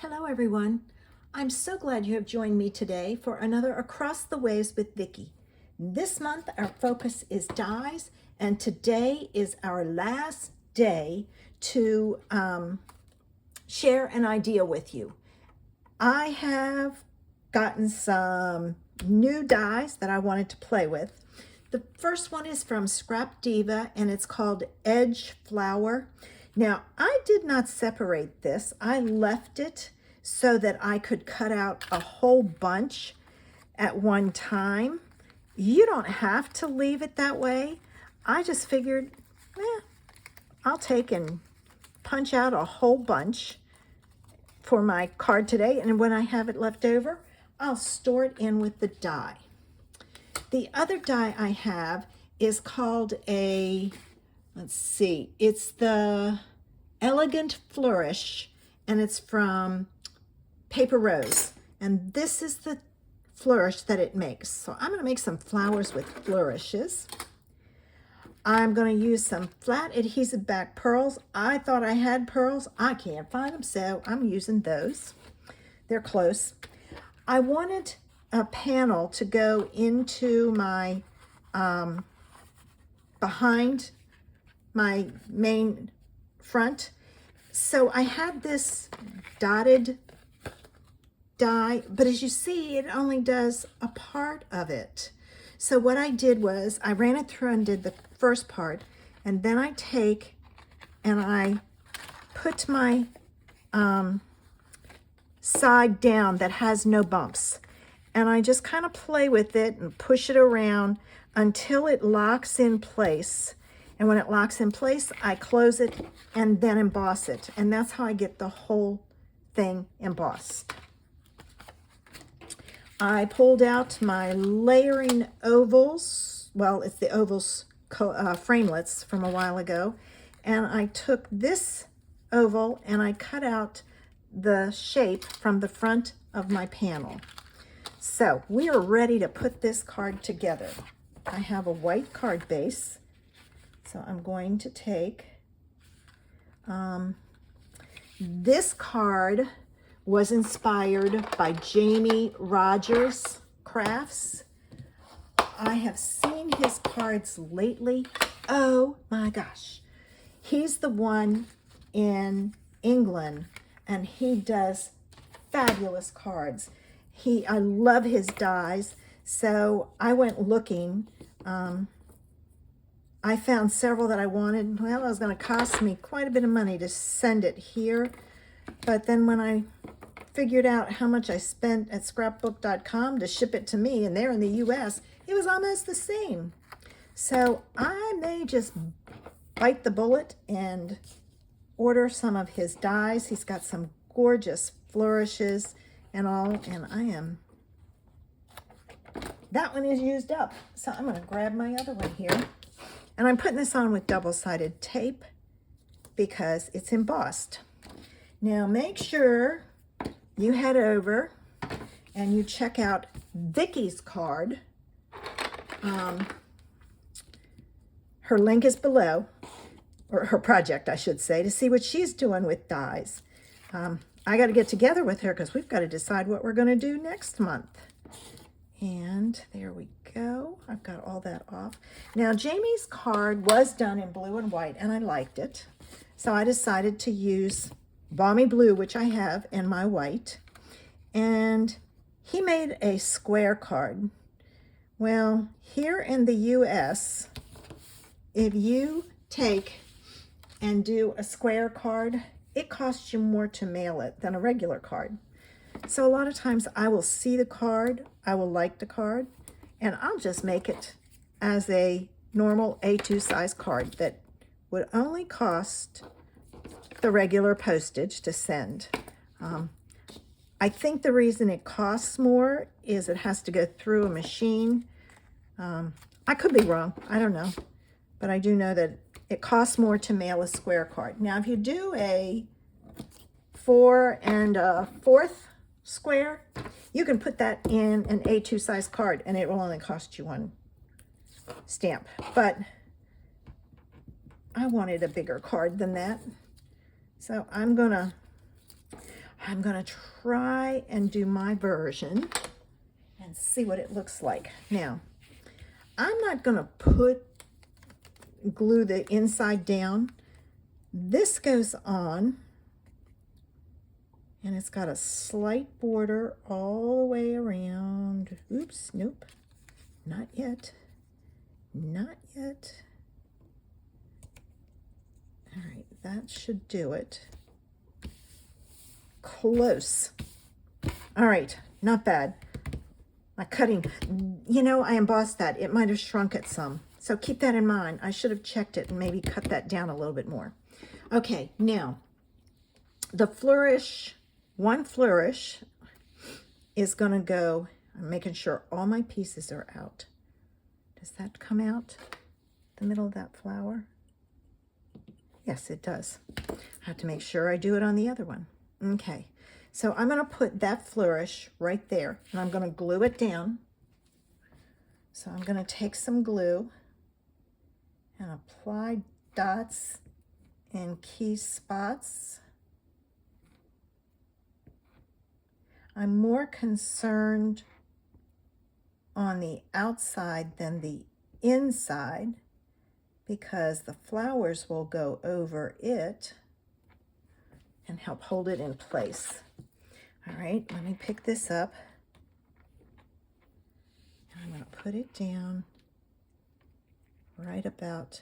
Hello everyone. I'm so glad you have joined me today for another Across the Waves with Vicki. This month our focus is dies, and today is our last day to share an idea with you. I have gotten some new dies that I wanted to play with. The first one is from Scrap Diva and it's called Edge Flower. Now, I did not separate this. I left it so that I could cut out a whole bunch at one time. You don't have to leave it that way. I just figured, I'll take and punch out a whole bunch for my card today, and when I have it left over, I'll store it in with the die. The other die I have is called it's the Elegant Flourish, and it's from Paper Rose. And this is the flourish that it makes. So I'm going to make some flowers with flourishes. I'm going to use some flat adhesive back pearls. I thought I had pearls. I can't find them, so I'm using those. They're close. I wanted a panel to go into my behind my main front. So I had this dotted die, but as you see, it only does a part of it. So what I did was I ran it through and did the first part, and then I take and I put my side down that has no bumps, and I just kind of play with it and push it around until it locks in place. And when it locks in place, I close it and then emboss it. And that's how I get the whole thing embossed. I pulled out my layering ovals. Well, it's the ovals framelits from a while ago. And I took this oval and I cut out the shape from the front of my panel. So we are ready to put this card together. I have a white card base. So I'm going to take, this card was inspired by Jamie Rogers Crafts. I have seen his cards lately. Oh my gosh. He's the one in England and he does fabulous cards. I love his dies. So I went looking. I found several that I wanted. Well, it was going to cost me quite a bit of money to send it here. But then when I figured out how much I spent at scrapbook.com to ship it to me, and they're in the US, it was almost the same. So I may just bite the bullet and order some of his dies. He's got some gorgeous flourishes and all, and that one is used up. So I'm going to grab my other one here. And I'm putting this on with double-sided tape because it's embossed. Now make sure you head over and you check out Vicki's card. Her link is below, or her project, I should say, to see what she's doing with dies. I got to get together with her because we've got to decide what we're going to do next month. And there we go. I've got all that off. Now, Jamie's card was done in blue and white, and I liked it. So I decided to use Balmy Blue, which I have, and my white. And he made a square card. Well, here in the US, if you take and do a square card, it costs you more to mail it than a regular card. So a lot of times I will see the card, I will like the card, and I'll just make it as a normal A2 size card that would only cost the regular postage to send. I think the reason it costs more is it has to go through a machine. I could be wrong, I don't know, but I do know that it costs more to mail a square card. Now, if you do a 4 1/4 square, you can put that in an A2 size card and it will only cost you one stamp. But I wanted a bigger card than that. So I'm gonna I'm going to try and do my version and see what it looks like. Now, I'm not going to glue the inside down. This goes on, and it's got a slight border all the way around. Oops, nope, not yet. Not yet. All right, that should do it. Close. All right, not bad. My cutting, you know, I embossed that. It might have shrunk it some. So keep that in mind. I should have checked it and maybe cut that down a little bit more. Okay, now, the Flourish, one Flourish is going to go, I'm making sure all my pieces are out. Does that come out, the middle of that flower? Yes, it does. I have to make sure I do it on the other one. Okay, so I'm going to put that Flourish right there, and I'm going to glue it down. So I'm going to take some glue and apply dots in key spots. I'm more concerned on the outside than the inside because the flowers will go over it and help hold it in place. All right, let me pick this up. And I'm going to put it down right about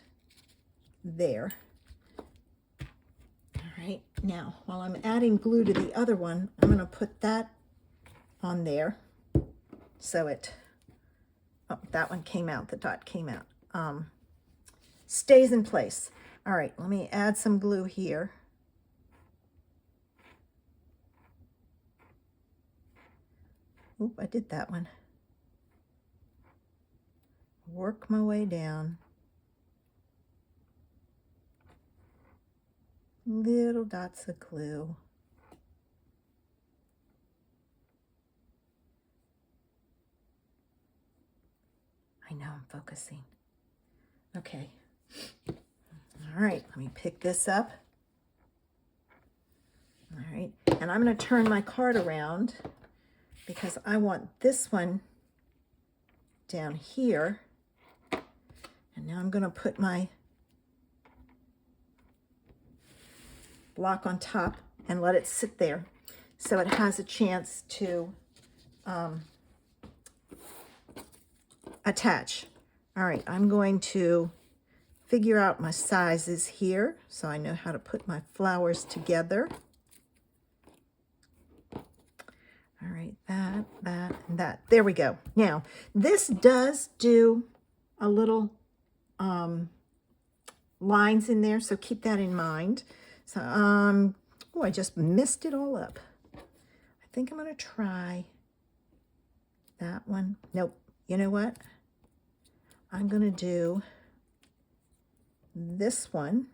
there. All right, now while I'm adding glue to the other one, I'm going to put that on there so it, oh, that one came out, the dot came out, stays in place. All right, let me add some glue here. Oop, I did that one. Work my way down. Little dots of glue. I know I'm focusing. Okay. All right, let me pick this up. All right, and I'm going to turn my card around because I want this one down here. And now I'm going to put my block on top and let it sit there so it has a chance to attach. All right, I'm going to figure out my sizes here so I know how to put my flowers together. All right, that, and that. There we go. Now, this does do a little lines in there, so keep that in mind. So, oh, I just messed it all up. I think I'm going to try that one. Nope. You know what? I'm going to do this one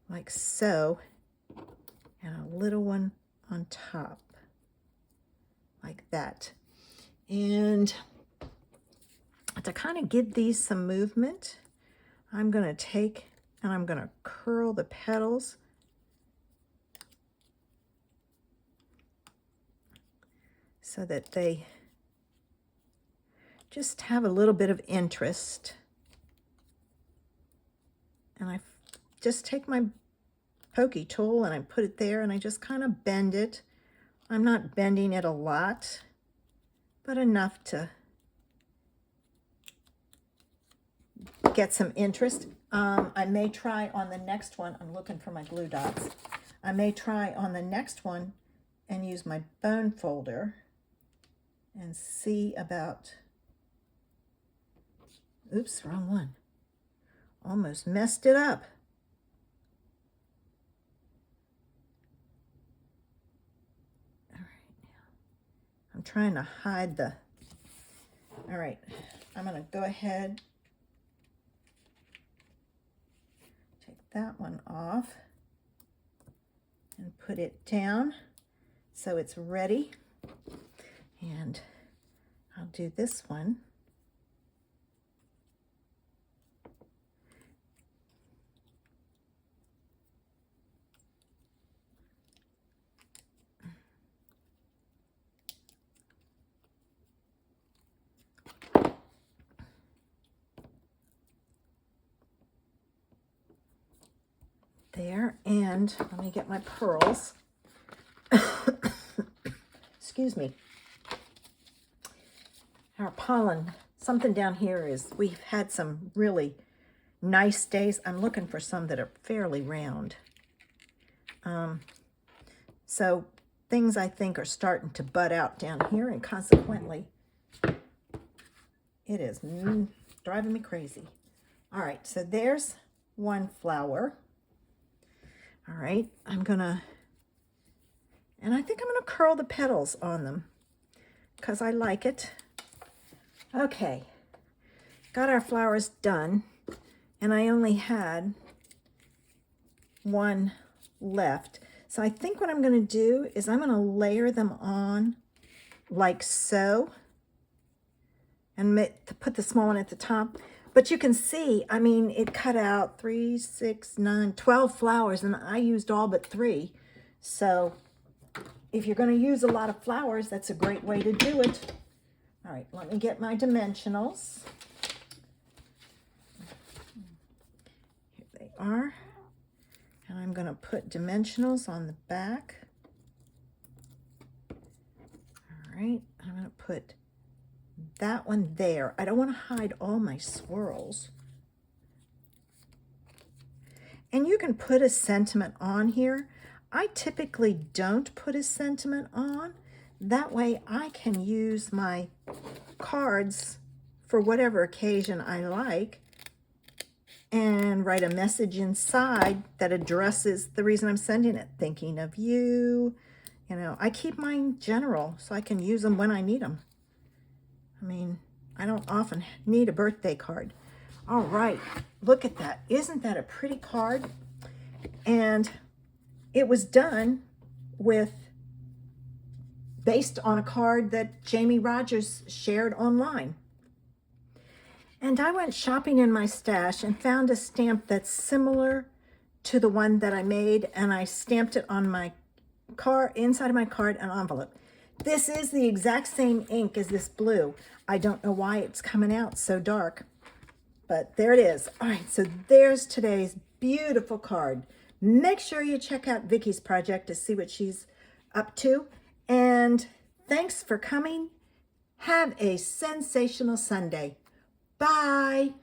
like so, and a little one on top like that. And to kind of give these some movement, I'm going to take and I'm going to curl the petals so that they just have a little bit of interest. And I just take my pokey tool and I put it there and I just kind of bend it. I'm not bending it a lot, but enough to get some interest. I may try on the next one, I'm looking for my glue dots. I may try on the next one and use my bone folder and see about, oops, wrong one. Almost messed it up. All right, now I'm trying to hide the, all right, I'm gonna go ahead, take that one off and put it down so it's ready. And I'll do this one. there, and let me get my pearls. Excuse me. Our pollen, something down here is, we've had some really nice days. I'm looking for some that are fairly round. So things I think are starting to bud out down here, and consequently, it is driving me crazy. All right, so there's one flower. All right, and I think I'm gonna curl the petals on them because I like it. Okay, got our flowers done, and I only had one left. So I think what I'm gonna do is I'm gonna layer them on like so, and put the small one at the top. But you can see, I mean, it cut out 3, 6, 9, 12 flowers, and I used all but 3. So if you're going to use a lot of flowers, that's a great way to do it. All right, let me get my dimensionals. Here they are. And I'm going to put dimensionals on the back. All right, I'm going to put that one there. I don't want to hide all my swirls. And you can put a sentiment on here. I typically don't put a sentiment on. That way I can use my cards for whatever occasion I like and write a message inside that addresses the reason I'm sending it. Thinking of you. You know, I keep mine general so I can use them when I need them. I mean, I don't often need a birthday card. All right, look at that. Isn't that a pretty card? And it was done based on a card that Jamie Rogers shared online. And I went shopping in my stash and found a stamp that's similar to the one that I made, and I stamped it on my card, inside of my card, and envelope. This is the exact same ink as this blue. I don't know why it's coming out so dark, but there it is. All right, so there's today's beautiful card. Make sure you check out Vicky's project to see what she's up to. And thanks for coming. Have a sensational Sunday. Bye.